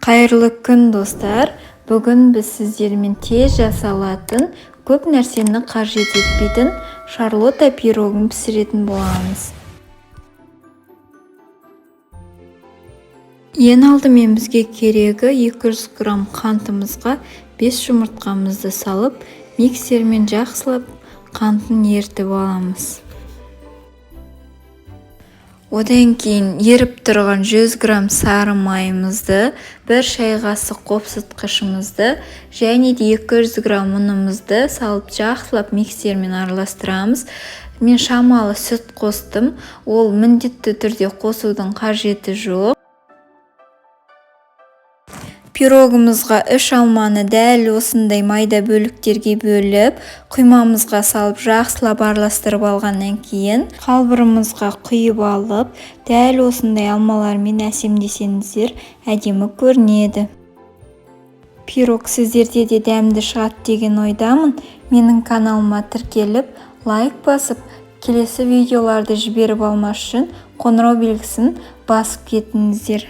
Қайырлы күн достар. Бүгін біз сіздермен тез жасалатын, көп нәрсені қажет етпейтін шарлотта пирогын пісіретін боламыз. Ең алдымен бізге керегі 200 грамм қантымызға 5 жұмыртқамызды салып, миксермен жақсылап қантын ертіп аламыз. Одан кейін еріп тұрған 100 грамм сары майымызды, 1 шай қасық қопсытқышымызды және 200 грамм ұнымызды салып жақсылап миксермен араластырамыз. Мен шамалы сүт қостым, ол міндетті түрде қосудың қажеті жоқ. Пирогымызға 3 алманы дәл осындай майда бөліктерге бөліп, құймамызға салып жақсылап араластырып алғаннан кейін, қалбырымызға құйып алып, дәл осындай алмалармен әсемдесеңіздер, әдемі көрінеді. Пирог сіздерде де дәмді шығады деген ойдамын. Менің каналыма тіркеліп, лайк басып, келесі видеоларды жіберіп алмас үшін қоңырау белгісін басып кетіңіздер.